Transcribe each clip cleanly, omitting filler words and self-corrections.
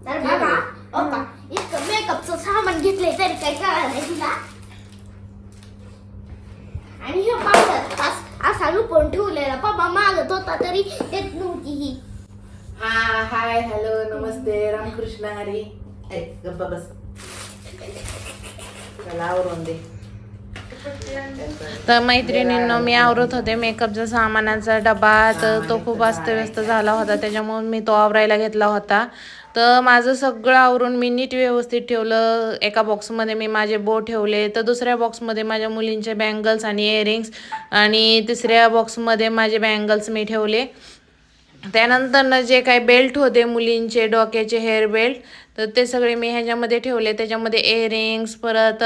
तर बाबा इतकं मेकअपचं सामान घेतलंय तरी काही कळलं नाही तुला. आणि हे पावसात असा लुपवून ठेवलेला पप्पा मागत होता तरी देत नव्हती ही. हा हाय हॅलो नमस्ते रामकृष्ण हरी. गप्पा बस चला आवरून दे. तर मैत्रिणींनो मी आवरत होते मेकअपचा सामानाचा डबा. तर तो खूप अस्तव्यस्त झाला होता त्याच्यामुळे मी तो आवरायला घेतला होता. तर माझं सगळं आवरून मी नीट व्यवस्थित ठेवलं. एका बॉक्समध्ये मी माझे बोट ठेवले, तर दुसऱ्या बॉक्समध्ये माझ्या मुलींचे बँगल्स आणि इयरिंग्स, आणि तिसऱ्या बॉक्समध्ये माझे बँगल्स मी ठेवले. त्यानंतर जे काही बेल्ट होते मुलींचे डोक्याचे हेअर बेल्ट, तर ते सगळे मी ह्याच्यामध्ये ठेवले. त्याच्यामध्ये इयरिंग्स, परत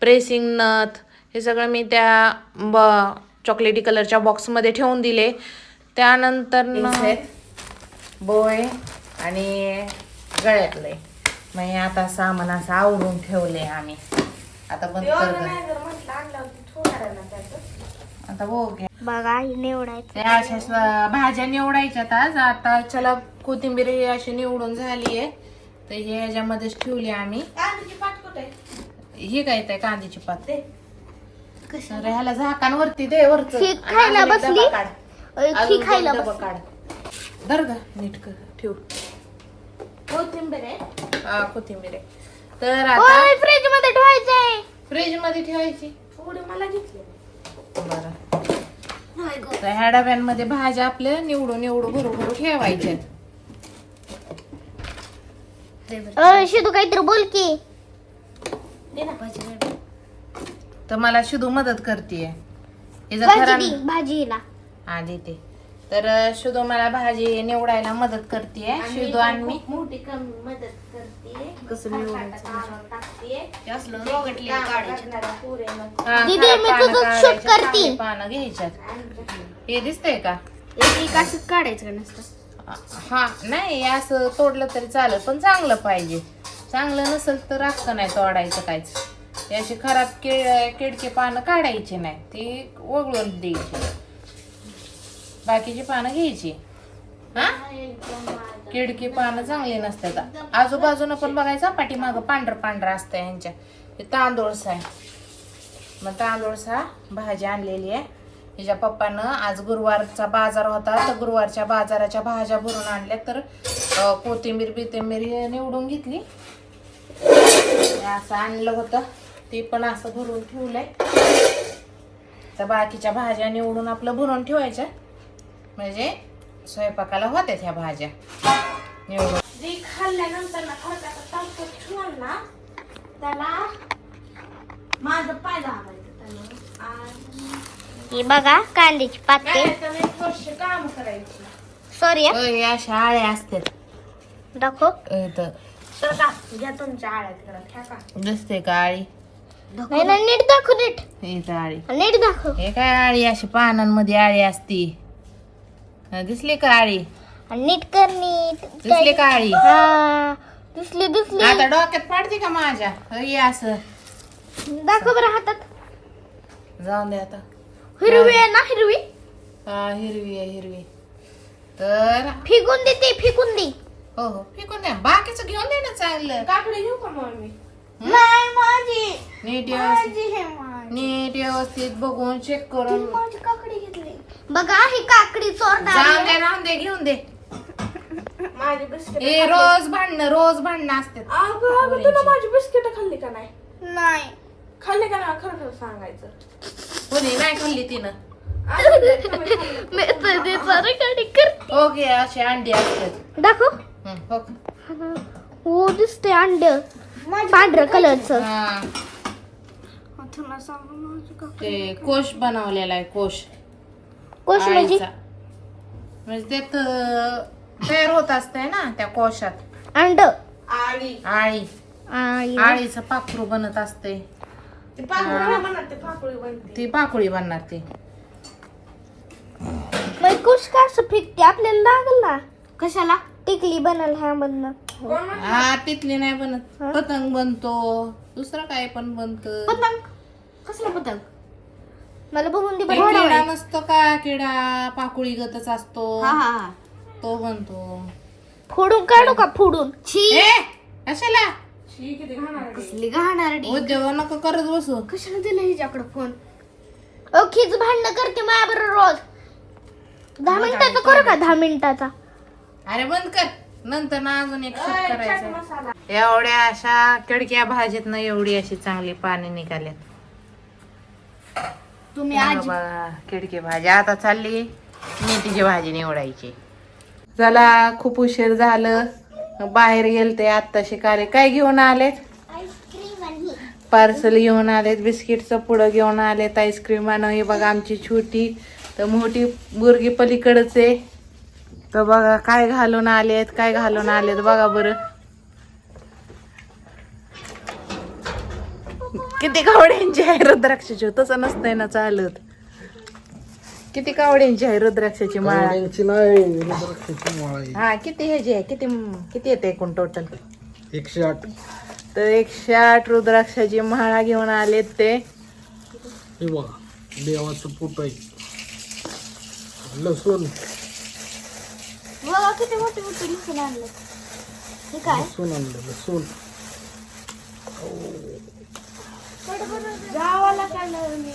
प्रेसिंग नथ, हे सगळं मी त्या चॉकलेटी कलरच्या बॉक्समध्ये ठेवून दिले. त्यानंतर बोय आणि गळ्यातले मग आता सामान असं आवरून ठेवले आम्ही. आता बंद कर. आता बघ बघा निवडायचं त्या अशा भाज्या निवडायच्यात आज. आता चला कोथिंबीर ही अशी निवडून झाली आहे, तर हे ह्याच्यामध्येच ठेवली आम्ही. हे काय ते कांद्याची पात तर ह्याला झाकांवरती दे वरच. ही खायला बसली. ही खायला बसली. काढ धर ग नीट कर ठेव. कोथिंबीर आहे. हा कोथिंबीर आहे. तर आता फ्रीज मध्ये ठेवायचंय. फ्रीज मध्ये ठेवायची. थोडी मला घेतली. बरं तर ह्या डब्यांमध्ये भाज्या आपल्या निवडून भरू ठेवायच्या. शिदू काहीतरी बोल की. तर मला शुद्धू मदत करते भाजीला. हा देते. तर शुद्धू मला भाजी निवडायला मदत करते. शुद्धू आणि मी मोठी मदत करते. कसं निवडायचं दीदी, मी तुझं शूट करते. पानं घ्यायच्यात. हे दिसतंय का? एक असंच काढायचं नसतं. हा नाही असं तोडलं तरी चालेल, पण चांगलं पाहिजे. चांगलं नसेल तर राखतं नाही तोडायचं काहीच. हे अशी खराब किडके पानं काढायचे नाही, ती वगळून द्यायची. बाकीची पानं घ्यायची. हा किडकी पानं चांगली नसतात. आजूबाजूनं पण बघायचं पाठीमागं पांढरं असतं ह्यांच्या. हे तांदूळसा आहे. मग तांदूळसा भाजी आणलेली आहे. हिच्या पप्पानं आज गुरुवारचा बाजार होता, तर गुरुवारच्या बाजाराच्या भाज्या भरून आणल्या. तर कोथिंबीर हे निवडून घेतली. असं आणलं होतं ते पण असं भरून ठेवलंय. तर बाकीच्या भाज्या निवडून आपलं भरून ठेवायच्या, म्हणजे स्वयंपाकाला होत्या ह्या भाज्या निवडून. जे खाल्ल्यानंतर ना ठेवून ना त्याला माझं पाय दाबायचं. ही बघा कांद्याची पाते. काम करायची. सॉरी अशा आळ्या असतात. दाखव. घ्या तुमच्या आळ्या तिकडे दिसते का आळी? नीट दाखव. नीट आळी नीट दाखव. हे काय आळी अशी पानांमध्ये आळी असती. दिसली का आळी? नीट कर. नीट दिसली का आळी? हा दिसली. आता डोक्यात पाडते का माझ्या? हे असं दाखव बरं हातात. जाऊन दे आता. हिरवी आहे ना? हिरवी हा हिरवी आहे हिरवी. तर फेकून दे. हो फेकून द्या. बाकीचं घेऊन दे ना चांगलं. काकडी घेऊ का मग मी? नाही माझी. नीट व्यवस्थित बघून चेक करून. माझी काकडी घेतली. बघा ही काकडी चोरणार. जाऊन दे राहून दे घेऊन दे. माझी बिस्किट. हे रोज भांडणं असतात. तुला माझी बिस्किट खाल्ली का नाही? नाही खाल्ली का नाही? खरं सांगायचं. कोणी नाही खाल्ली तिनं. ओके अशी अंडी असतात. दाखव. हो दिसते अंड पांढऱ्या कलरचं. हा ते कोश बनवलेला आहे. कोश म्हणजे आळीचा. म्हणजे त्यात तयार होत असते ना त्या कोशात अंड. आळीचं पाखरू बनत असते. ती पाकुळी बनणार ती. कुश का असं फेकते आपल्याला लागल ना. कशाला? टिकली बनल ह्या मधनं. हा तिथली नाही बनत. पतंग बनतो. दुसरं काय पण बनत. पतंग? कसला पतंग? मला बघून दे. किडा नसतो का? किडा पाकुळी गतच असतो तो बनतो. फोडून काढू का फोडून? छी ए कशाला कसली घाणारडी. उद्योग नको करत बसू. कशाला दिलं हिच्याकडे फोन? खीच भांडणं करते माझ्याबरोबर रोज. 10 मिनिटाचा करू का? 10 मिनिटाचा. अरे बंद कर, नंतर ना अजून एक शूट करायचं. एवढ्या अशा किडक्या भाजीत ना एवढी अशी चांगली पाणी निघाले. तुम्ही आज बघा किडकी भाजी आता चालली मेथीची भाजी निवडायची. चला खूप उशीर झालं, बाहेर गेलते आत्ता शिकाले. काय घेऊन आलेत? आईस्क्रीम आणि पार्सल घेऊन आलेत, बिस्किटचं पुडं घेऊन आलेत, आईस्क्रीम आणून. हे बघा आमची छोटी तर मोठी मुलगी पलीकडच आहे. तर बघा काय घालून आलेत, काय घालून आलेत बघा बरं. किती कावड्यांची आहे रुद्राक्षाची, तसं नसतंय ना चालत. किती कावड्यांची आहे रुद्राक्षाची माळा? हा किती ह्याची आहे? किती येते एकूण टोटल? 108. तर 108 रुद्राक्षाची माळा घेऊन आलेत ते. हे बघा देवाचं फोटो आहे. लसूण बघा किती मोठी मोठी लसूण आणलं. हे काय? लसूण आणलं लसूण. गावाला काढलं मी.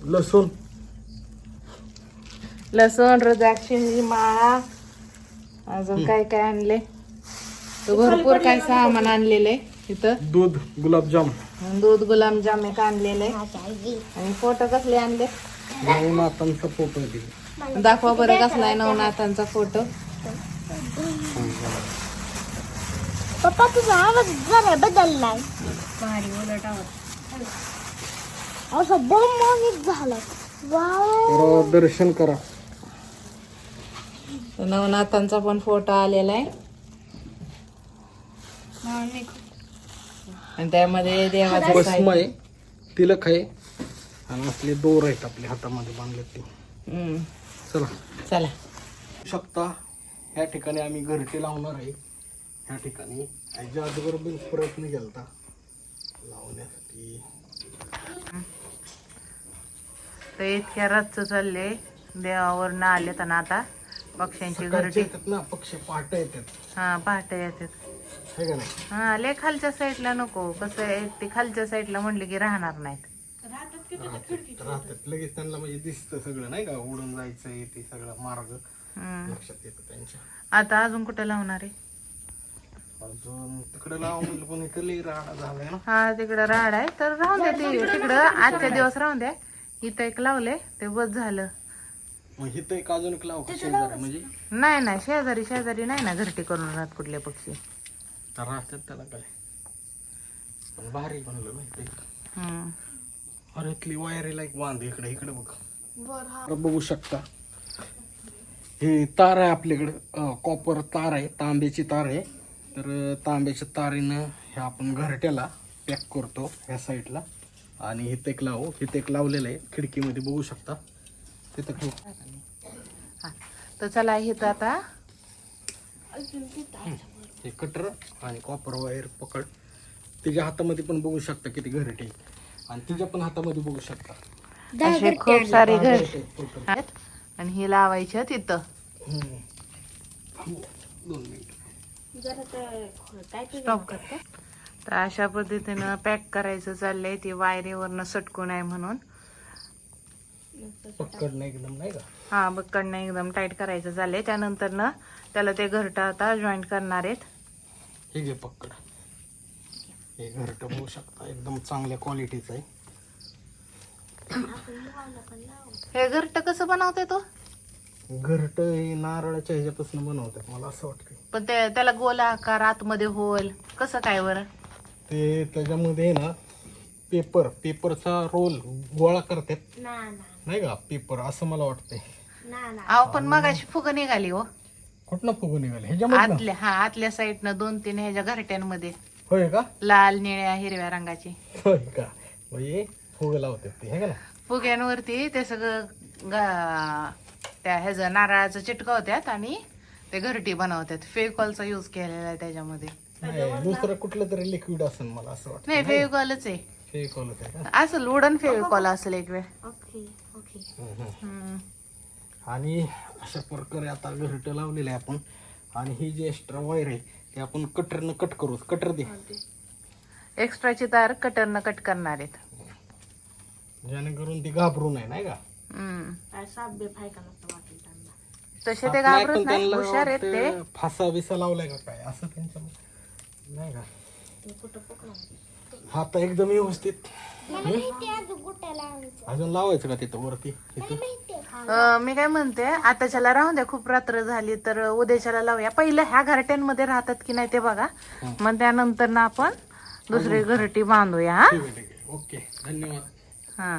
लसूण लसूण, रुद्राक्षाची माळा, अजून काय काय आणले? तर भरपूर काय सामान आणलेलं आहे इथं. दूध, गुलाबजाम, दूध, गुलाबजाम एक आणलेले आणि फोटो कसले आणले नवनाथांचा फोटो आहे. दाखवा बरं कसलाय नवनाथांचा फोटो. पप्पा तुझा आवाज जरा बदललाय. असं बॉम्ब झालं. वाव. दर्शन करा. तर नवनाथांचा पण फोटो आलेला आहे आणि त्यामध्ये देवाचा भस्म आहे, तिलक आहे आणि असले दोर आहेत आपल्या हातामध्ये बांधले ते. चला चला. शकता ह्या ठिकाणी आम्ही घरटे लावणार आहे. ह्या ठिकाणी जादूगर बिन प्रयत्न केलता लावण्यासाठी. तर इतक्या रातचं चालले, देवावरनं आलेत आणि आता पक्ष्यांची सकाळचे घरटी. येतात ना पक्षी, पहाटे येतात हा पहाटे येतात. है का नाही? हा लय खालच्या साईडला नको, कसं आहे ते खालच्या साईडला म्हणले की राहणार नाहीत. राहतात लगेच त्यांना म्हणजे दिसतं सगळं नाही का, उडून जायचं ते सगळं मार्ग लक्षात येतं त्यांच्या. आता अजून कुठे लावणार आहे? अजून तिकडे लावून म्हणलं पण इथं लई राडा झालाय ना. हा तिकडं राड आहे तर राहून द्या ते तिकडं, आजच्या दिवस राहून द्या. इथं एक लावले ते बस झालं. मग इथं एक अजून एक लाव शेजारी म्हणजे नाही शेजारी शेजारी नाही ना घरटी करून राहत कुठले पक्षी. राहतात त्याला काय पण भारी बनलं नाही ते. हम्म. अरे इथली वायरीला एक बांध इकडे इकडे बघ बघू शकता. हे तार आहे आपल्याकडे, कॉपर तार आहे, तांब्याची तार आहे. तर तांब्याच्या तारीनं हे आपण घरट्याला पॅक करतो ह्या साईडला. आणि इथं एक लावू, इथं एक लावलेलं आहे खिडकीमध्ये बघू शकता तिथं ठेवू. हा तर चला इथं आता हे कटर आणि कॉपर वायर पकड. तिच्या हातामध्ये पण बघू शकता किती घरटे आणि तिच्या पण हातामध्ये बघू शकता. असे खूप सारे घर आहेत आणि हे लावायचे तिथं. 2 मिनिट स्टॉप करते. तर अशा पद्धतीनं पॅक करायचं चाललंय, ते वायरीवरनं सटकून आहे म्हणून. पकड नाही एकदम नाही का. हा बक्कडनं एकदम टाईट करायचं चाललंय. त्यानंतर ना त्याला ते घरटं आता जॉईंट करणार आहेत. हे घे पकड. हे घरटं बघू शकता एकदम चांगल्या क्वालिटीचं आहे. हे घरटं कसं बनवते तो? घरटं हे नारळाच्या ह्याच्यापासून बनवतात मला असं वाटतं. पण त्याला गोल आकार, आतमध्ये होल कसं काय बरं? ते त्याच्यामध्ये ना पेपरचा रोल गोळा करतात नाही का, पेपर असं मला वाटतंय. अहो पण मग अशी फुगं निघाली हो कुठनं फुगून निघाले ह्याच्यामध्ये? आतल्या साईडनं 2-3 ह्याच्या घरट्यांमध्ये होय का? लाल, निळ्या, हिरव्या रंगाची होय का? म्हणजे फुग लावतात ते हे का ना. फुग्यांवरती ते सगळं त्या ह्याचं नारळाचं चिटकावतात आणि ते घरटी बनवतात. फेविकॉलचा यूज केलेला आहे त्याच्यामध्ये. नाही दुसरं कुठलं तरी लिक्विड असेल मला असं वाटतं. नाही फेविकॉलच आहे. फेविकॉलच आहे का? असं वुडन फेविकॉल असेल एक वेळ. Okay okay. हम्म. आणि अशा प्रकारे आता घरटं लावलेलं आहे आपण. आणि ही जी एक्स्ट्रा वायर आहे ते आपण कटरनं कट करू. कटर दे. एक्स्ट्राची तार कटरनं कट करणार आहेत. जेणेकरून ती घाबरू नये, नाही का? तसे ते हात नाही, घाबरत पण नाही, त्यांना हुशार आहेत ते. वाटतं फासा बिसा लावलाय का काय असं त्यांचं, नाही का? हात एकदम व्यवस्थित. अजून लावायचं का तिथं वरती? तिथं मी काय म्हणते, आताच्याला राहून द्या, खूप रात्र झाली तर उद्याच्याला लावूया. पहिलं ह्या घरट्यांमध्ये राहतात की नाही ते बघा, मग त्यानंतर ना आपण दुसरी घरटी बांधूया. ठीक आहे. ओके, धन्यवाद. हा.